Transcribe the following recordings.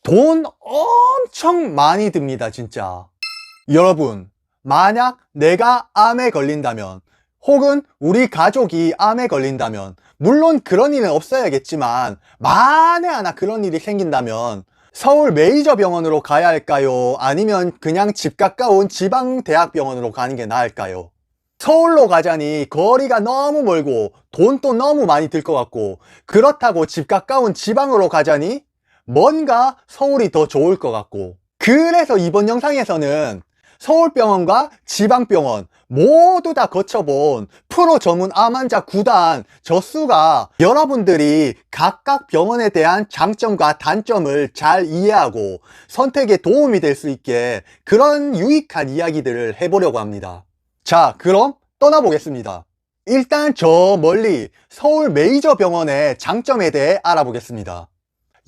돈 엄청 많이 듭니다, 진짜. 여러분, 만약 내가 암에 걸린다면, 혹은 우리 가족이 암에 걸린다면, 물론 그런 일은 없어야겠지만 만에 하나 그런 일이 생긴다면 서울 메이저 병원으로 가야 할까요? 아니면 그냥 집 가까운 지방대학병원으로 가는 게 나을까요? 서울로 가자니 거리가 너무 멀고 돈도 너무 많이 들 것 같고, 그렇다고 집 가까운 지방으로 가자니 뭔가 서울이 더 좋을 것 같고, 그래서 이번 영상에서는 서울병원과 지방병원 모두 다 거쳐본 프로 전문 암 환자 구단 저수가 여러분들이 각각 병원에 대한 장점과 단점을 잘 이해하고 선택에 도움이 될 수 있게 그런 유익한 이야기들을 해보려고 합니다. 자, 그럼 떠나보겠습니다. 일단 저 멀리 서울 메이저 병원의 장점에 대해 알아보겠습니다.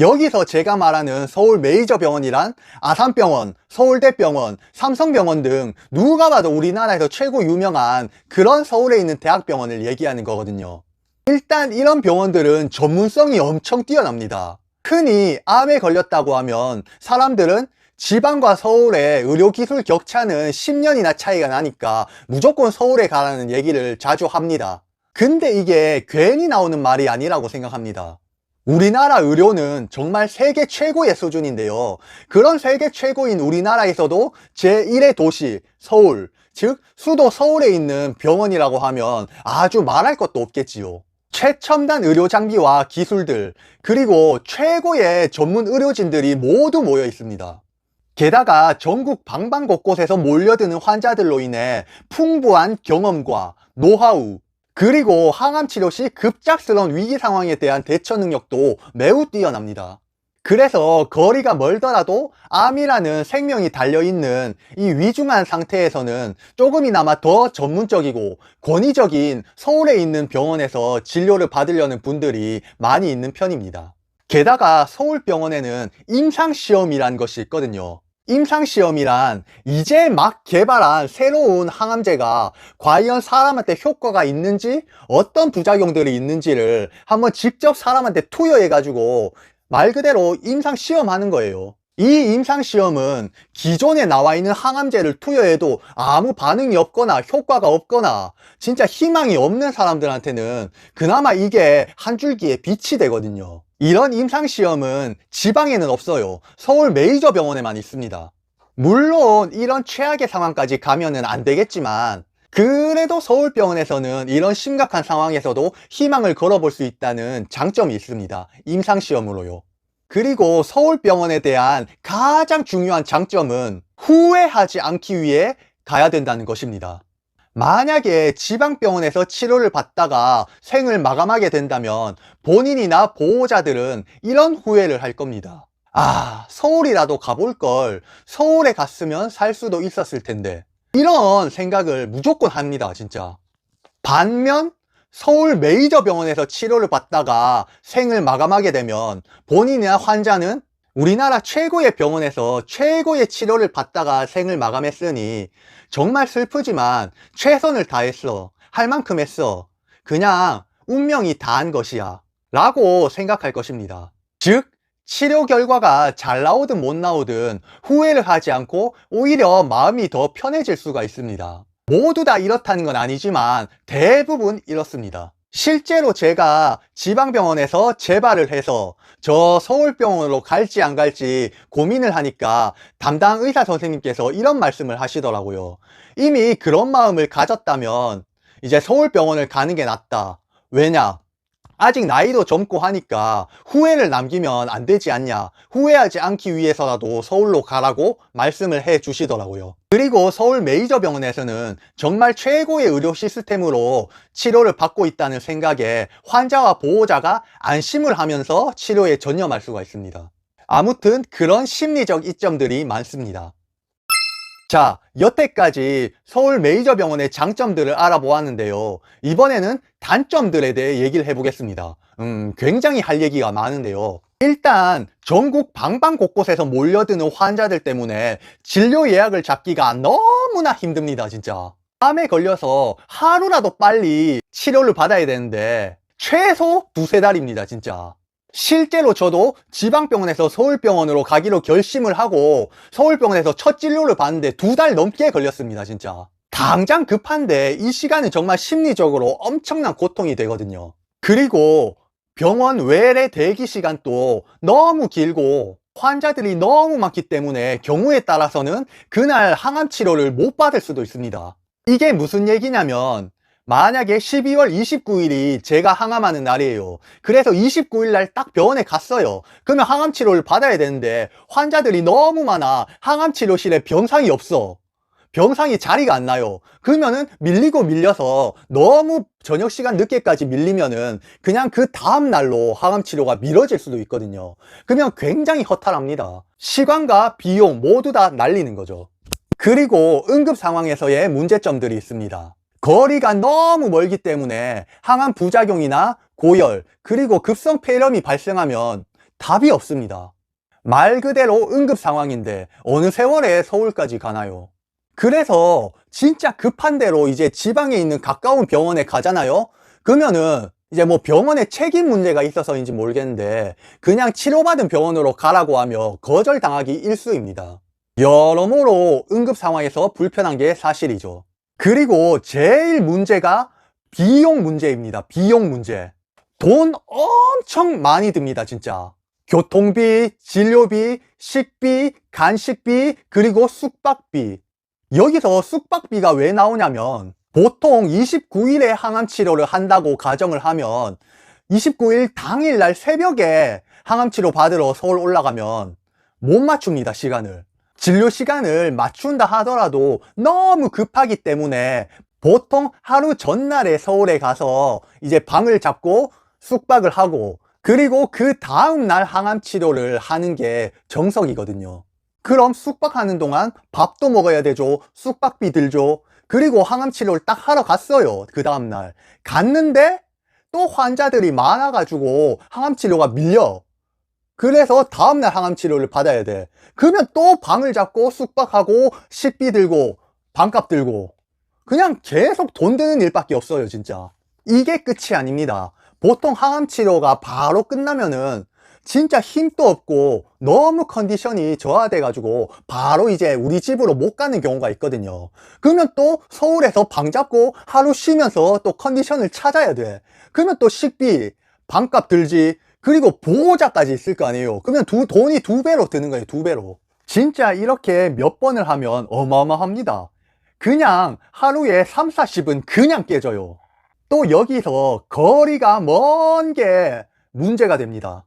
여기서 제가 말하는 서울 메이저 병원이란 아산병원, 서울대병원, 삼성병원 등 누가 봐도 우리나라에서 최고 유명한 그런 서울에 있는 대학병원을 얘기하는 거거든요. 일단 이런 병원들은 전문성이 엄청 뛰어납니다. 흔히 암에 걸렸다고 하면 사람들은 지방과 서울의 의료기술 격차는 10년이나 차이가 나니까 무조건 서울에 가라는 얘기를 자주 합니다. 근데 이게 괜히 나오는 말이 아니라고 생각합니다. 우리나라 의료는 정말 세계 최고의 수준인데요. 그런 세계 최고인 우리나라에서도 제1의 도시 서울, 즉 수도 서울에 있는 병원이라고 하면 아주 말할 것도 없겠지요. 최첨단 의료 장비와 기술들, 그리고 최고의 전문 의료진들이 모두 모여 있습니다. 게다가 전국 방방곳곳에서 몰려드는 환자들로 인해 풍부한 경험과 노하우, 그리고 항암 치료 시 급작스러운 위기 상황에 대한 대처 능력도 매우 뛰어납니다. 그래서 거리가 멀더라도 암이라는 생명이 달려있는 이 위중한 상태에서는 조금이나마 더 전문적이고 권위적인 서울에 있는 병원에서 진료를 받으려는 분들이 많이 있는 편입니다. 게다가 서울병원에는 임상시험이란 것이 있거든요. 임상시험이란 이제 막 개발한 새로운 항암제가 과연 사람한테 효과가 있는지, 어떤 부작용들이 있는지를 한번 직접 사람한테 투여해가지고 말 그대로 임상시험하는 거예요. 이 임상시험은 기존에 나와 있는 항암제를 투여해도 아무 반응이 없거나 효과가 없거나 진짜 희망이 없는 사람들한테는 그나마 이게 한 줄기의 빛이 되거든요. 이런 임상시험은 지방에는 없어요. 서울 메이저 병원에만 있습니다. 물론 이런 최악의 상황까지 가면은 안 되겠지만, 그래도 서울병원에서는 이런 심각한 상황에서도 희망을 걸어볼 수 있다는 장점이 있습니다. 임상시험으로요. 그리고 서울병원에 대한 가장 중요한 장점은 후회하지 않기 위해 가야 된다는 것입니다. 만약에 지방병원에서 치료를 받다가 생을 마감하게 된다면 본인이나 보호자들은 이런 후회를 할 겁니다. 아, 서울이라도 가볼 걸. 서울에 갔으면 살 수도 있었을 텐데. 이런 생각을 무조건 합니다, 진짜. 반면 서울 메이저 병원에서 치료를 받다가 생을 마감하게 되면 본인이나 환자는 우리나라 최고의 병원에서 최고의 치료를 받다가 생을 마감했으니 정말 슬프지만 최선을 다했어, 할 만큼 했어, 그냥 운명이 다한 것이야 라고 생각할 것입니다. 즉 치료 결과가 잘 나오든 못 나오든 후회를 하지 않고 오히려 마음이 더 편해질 수가 있습니다. 모두 다 이렇다는 건 아니지만 대부분 이렇습니다. 실제로 제가 지방병원에서 재발을 해서 저 서울병원으로 갈지 안 갈지 고민을 하니까 담당 의사 선생님께서 이런 말씀을 하시더라고요. 이미 그런 마음을 가졌다면 이제 서울병원을 가는 게 낫다. 왜냐? 아직 나이도 젊고 하니까 후회를 남기면 안 되지 않냐, 후회하지 않기 위해서라도 서울로 가라고 말씀을 해 주시더라고요. 그리고 서울 메이저 병원에서는 정말 최고의 의료 시스템으로 치료를 받고 있다는 생각에 환자와 보호자가 안심을 하면서 치료에 전념할 수가 있습니다. 아무튼 그런 심리적 이점들이 많습니다. 자, 여태까지 서울 메이저 병원의 장점들을 알아보았는데요. 이번에는 단점들에 대해 얘기를 해보겠습니다. 굉장히 할 얘기가 많은데요. 일단 전국 방방곳곳에서 몰려드는 환자들 때문에 진료 예약을 잡기가 너무나 힘듭니다, 진짜. 암에 걸려서 하루라도 빨리 치료를 받아야 되는데 최소 두세 달입니다, 진짜. 실제로 저도 지방병원에서 서울병원으로 가기로 결심을 하고 서울병원에서 첫 진료를 받는데 2달 넘게 걸렸습니다, 진짜. 당장 급한데 이 시간은 정말 심리적으로 엄청난 고통이 되거든요. 그리고 병원 외래 대기 시간도 너무 길고 환자들이 너무 많기 때문에 경우에 따라서는 그날 항암 치료를 못 받을 수도 있습니다. 이게 무슨 얘기냐면 만약에 12월 29일이 제가 항암하는 날이에요. 그래서 29일 날 딱 병원에 갔어요. 그러면 항암 치료를 받아야 되는데 환자들이 너무 많아. 항암 치료실에 병상이 없어. 병상이 자리가 안 나요. 그러면은 밀리고 밀려서 너무 저녁 시간 늦게까지 밀리면은 그냥 그 다음 날로 항암 치료가 미뤄질 수도 있거든요. 그러면 굉장히 허탈합니다. 시간과 비용 모두 다 날리는 거죠. 그리고 응급 상황에서의 문제점들이 있습니다. 거리가 너무 멀기 때문에 항암 부작용이나 고열, 그리고 급성 폐렴이 발생하면 답이 없습니다. 말 그대로 응급 상황인데 어느 세월에 서울까지 가나요? 그래서 진짜 급한 대로 이제 지방에 있는 가까운 병원에 가잖아요? 그러면은 이제 뭐 병원에 책임 문제가 있어서인지 모르겠는데 그냥 치료받은 병원으로 가라고 하며 거절당하기 일쑤입니다. 여러모로 응급 상황에서 불편한 게 사실이죠. 그리고 제일 문제가 비용 문제입니다. 비용 문제. 돈 엄청 많이 듭니다, 진짜. 교통비, 진료비, 식비, 간식비, 그리고 숙박비. 여기서 숙박비가 왜 나오냐면 보통 29일에 항암 치료를 한다고 가정을 하면 29일 당일날 새벽에 항암 치료 받으러 서울 올라가면 못 맞춥니다, 시간을. 진료 시간을 맞춘다 하더라도 너무 급하기 때문에 보통 하루 전날에 서울에 가서 이제 방을 잡고 숙박을 하고 그리고 그 다음날 항암 치료를 하는 게 정석이거든요. 그럼 숙박하는 동안 밥도 먹어야 되죠. 숙박비 들죠. 그리고 항암 치료를 딱 하러 갔어요. 그 다음날. 갔는데 또 환자들이 많아가지고 항암 치료가 밀려. 그래서 다음날 항암 치료를 받아야 돼. 그러면 또 방을 잡고 숙박하고 식비 들고 방값 들고 그냥 계속 돈 드는 일밖에 없어요, 진짜. 이게 끝이 아닙니다. 보통 항암 치료가 바로 끝나면은 진짜 힘도 없고 너무 컨디션이 저하돼가지고 바로 이제 우리 집으로 못 가는 경우가 있거든요. 그러면 또 서울에서 방 잡고 하루 쉬면서 또 컨디션을 찾아야 돼. 그러면 또 식비, 방값 들지, 그리고 보호자까지 있을 거 아니에요. 그러면 돈이 2배로 드는 거예요, 2배로. 진짜 이렇게 몇 번을 하면 어마어마합니다. 그냥 하루에 3, 40은 그냥 깨져요. 또 여기서 거리가 먼 게 문제가 됩니다.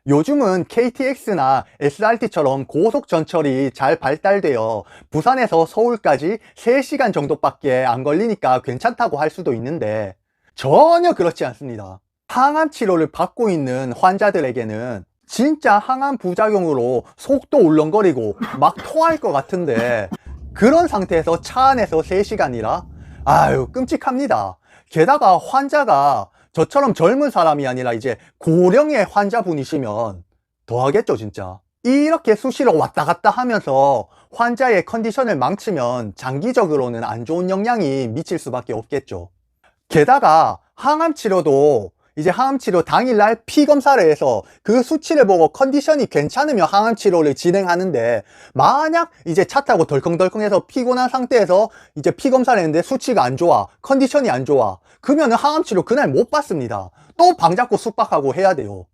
요즘은 KTX나 SRT처럼 고속전철이 잘 발달되어 부산에서 서울까지 3시간 정도밖에 안 걸리니까 괜찮다고 할 수도 있는데 전혀 그렇지 않습니다. 항암 치료를 받고 있는 환자들에게는 진짜 항암 부작용으로 속도 울렁거리고 막 토할 것 같은데 그런 상태에서 차 안에서 3시간이라 아유 끔찍합니다. 게다가 환자가 저처럼 젊은 사람이 아니라 이제 고령의 환자분이시면 더 하겠죠, 진짜. 이렇게 수시로 왔다 갔다 하면서 환자의 컨디션을 망치면 장기적으로는 안 좋은 영향이 미칠 수밖에 없겠죠. 게다가 항암 치료도 이제 항암 치료 당일날 피 검사를 해서 그 수치를 보고 컨디션이 괜찮으면 항암 치료를 진행하는데 만약 이제 차 타고 덜컹덜컹해서 피곤한 상태에서 이제 피 검사를 했는데 수치가 안 좋아, 컨디션이 안 좋아, 그러면 항암 치료 그날 못 받습니다. 또 방 잡고 숙박하고 해야 돼요.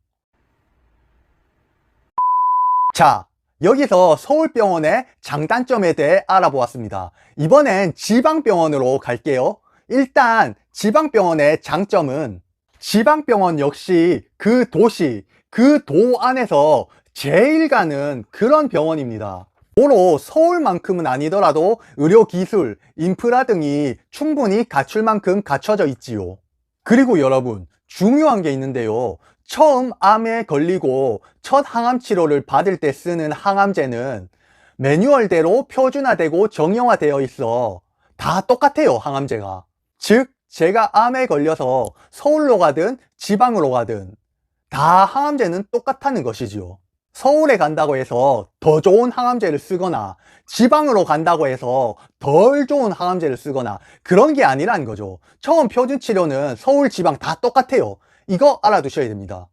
자, 여기서 서울병원의 장단점에 대해 알아보았습니다. 이번엔 지방병원으로 갈게요. 일단 지방병원의 장점은 지방병원 역시 그 도시, 그 도 안에서 제일 가는 그런 병원입니다. 도로 서울만큼은 아니더라도 의료기술, 인프라 등이 충분히 갖출 만큼 갖춰져 있지요. 그리고 여러분, 중요한 게 있는데요. 처음 암에 걸리고 첫 항암 치료를 받을 때 쓰는 항암제는 매뉴얼대로 표준화되고 정형화되어 있어 다 똑같아요, 항암제가. 즉 제가 암에 걸려서 서울로 가든 지방으로 가든 다 항암제는 똑같다는 것이지요. 서울에 간다고 해서 더 좋은 항암제를 쓰거나 지방으로 간다고 해서 덜 좋은 항암제를 쓰거나 그런 게 아니라는 거죠. 처음 표준 치료는 서울, 지방 다 똑같아요. 이거 알아두셔야 됩니다.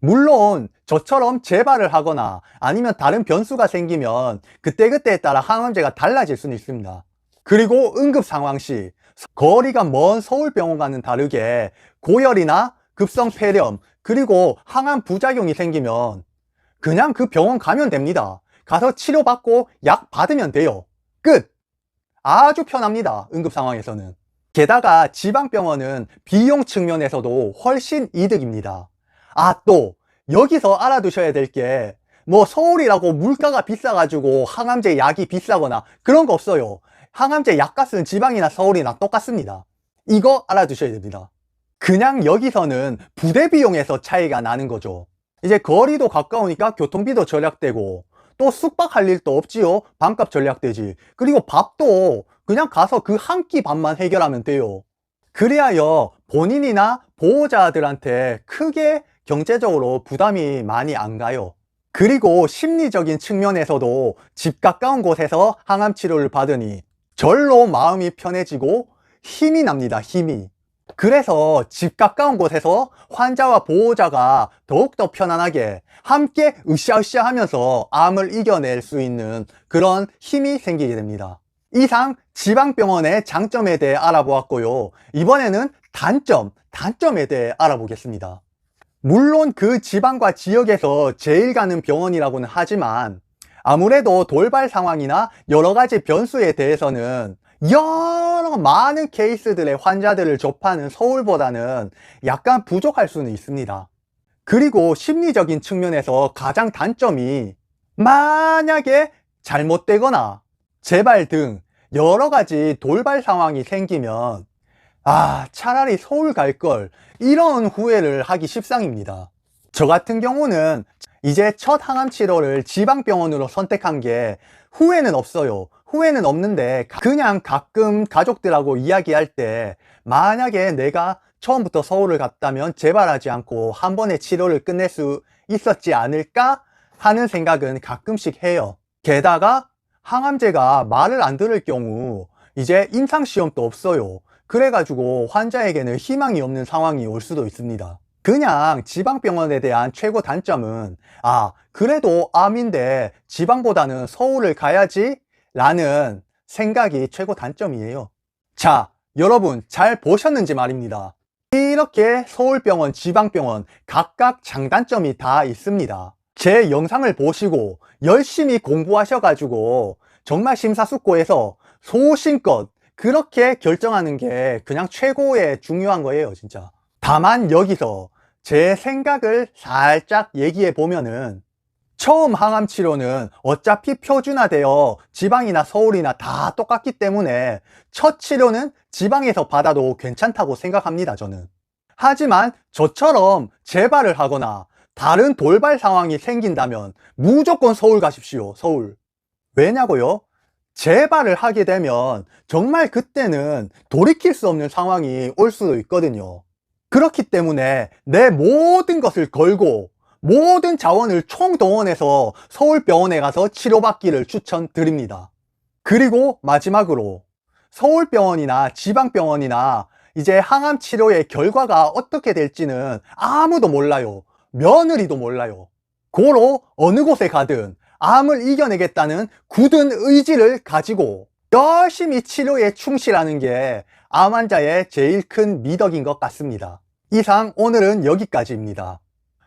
물론 저처럼 재발을 하거나 아니면 다른 변수가 생기면 그때그때에 따라 항암제가 달라질 수는 있습니다. 그리고 응급 상황 시 거리가 먼 서울병원과는 다르게 고열이나 급성 폐렴 그리고 항암 부작용이 생기면 그냥 그 병원 가면 됩니다. 가서 치료받고 약 받으면 돼요. 끝! 아주 편합니다. 응급 상황에서는. 게다가 지방병원은 비용 측면에서도 훨씬 이득입니다. 아, 또 여기서 알아두셔야 될 게 뭐 서울이라고 물가가 비싸가지고 항암제 약이 비싸거나 그런 거 없어요. 항암제 약값은 지방이나 서울이나 똑같습니다. 이거 알아두셔야 됩니다. 그냥 여기서는 부대 비용에서 차이가 나는 거죠. 이제 거리도 가까우니까 교통비도 절약되고 또 숙박할 일도 없지요. 밥값 절약되지. 그리고 밥도 그냥 가서 그 한 끼 밥만 해결하면 돼요. 그리하여 본인이나 보호자들한테 크게 경제적으로 부담이 많이 안 가요. 그리고 심리적인 측면에서도 집 가까운 곳에서 항암 치료를 받으니 절로 마음이 편해지고 힘이 납니다. 힘이. 그래서 집 가까운 곳에서 환자와 보호자가 더욱더 편안하게 함께 으쌰으쌰 하면서 암을 이겨낼 수 있는 그런 힘이 생기게 됩니다. 이상 지방병원의 장점에 대해 알아보았고요. 이번에는 단점에 대해 알아보겠습니다. 물론 그 지방과 지역에서 제일 가는 병원이라고는 하지만 아무래도 돌발 상황이나 여러 가지 변수에 대해서는 여러 많은 케이스들의 환자들을 접하는 서울보다는 약간 부족할 수는 있습니다. 그리고 심리적인 측면에서 가장 단점이 만약에 잘못되거나 재발 등 여러 가지 돌발 상황이 생기면 차라리 서울 갈 걸 이런 후회를 하기 십상입니다. 저 같은 경우는 이제 첫 항암 치료를 지방병원으로 선택한 게 후회는 없어요. 후회는 없는데 그냥 가끔 가족들하고 이야기할 때 만약에 내가 처음부터 서울을 갔다면 재발하지 않고 한 번에 치료를 끝낼 수 있었지 않을까 하는 생각은 가끔씩 해요. 게다가 항암제가 말을 안 들을 경우 이제 임상시험도 없어요. 그래가지고 환자에게는 희망이 없는 상황이 올 수도 있습니다. 그냥 지방병원에 대한 최고 단점은 그래도 암인데 지방보다는 서울을 가야지 라는 생각이 최고 단점이에요. 자, 여러분 잘 보셨는지 말입니다. 이렇게 서울병원, 지방병원 각각 장단점이 다 있습니다. 제 영상을 보시고 열심히 공부하셔가지고 정말 심사숙고해서 소신껏 그렇게 결정하는 게 그냥 최고의 중요한 거예요, 진짜. 다만 여기서 제 생각을 살짝 얘기해 보면은 처음 항암 치료는 어차피 표준화되어 지방이나 서울이나 다 똑같기 때문에 첫 치료는 지방에서 받아도 괜찮다고 생각합니다, 저는. 하지만 저처럼 재발을 하거나 다른 돌발 상황이 생긴다면 무조건 서울 가십시오, 서울. 왜냐고요? 재발을 하게 되면 정말 그때는 돌이킬 수 없는 상황이 올 수도 있거든요. 그렇기 때문에 내 모든 것을 걸고 모든 자원을 총동원해서 서울병원에 가서 치료받기를 추천드립니다. 그리고 마지막으로 서울병원이나 지방병원이나 이제 항암 치료의 결과가 어떻게 될지는 아무도 몰라요. 며느리도 몰라요. 고로 어느 곳에 가든 암을 이겨내겠다는 굳은 의지를 가지고 열심히 치료에 충실하는 게 암 환자의 제일 큰 미덕인 것 같습니다. 이상 오늘은 여기까지입니다.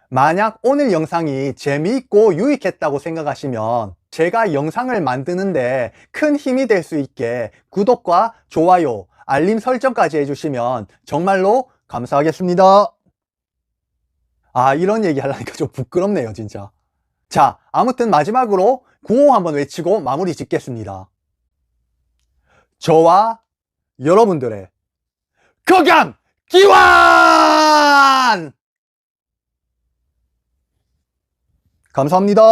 만약 오늘 영상이 재미있고 유익했다고 생각하시면 제가 영상을 만드는데 큰 힘이 될 수 있게 구독과 좋아요, 알림 설정까지 해주시면 정말로 감사하겠습니다. 이런 얘기 하려니까 좀 부끄럽네요, 진짜. 자, 아무튼 마지막으로 구호 한번 외치고 마무리 짓겠습니다. 저와 여러분들의 극양 기원! 감사합니다.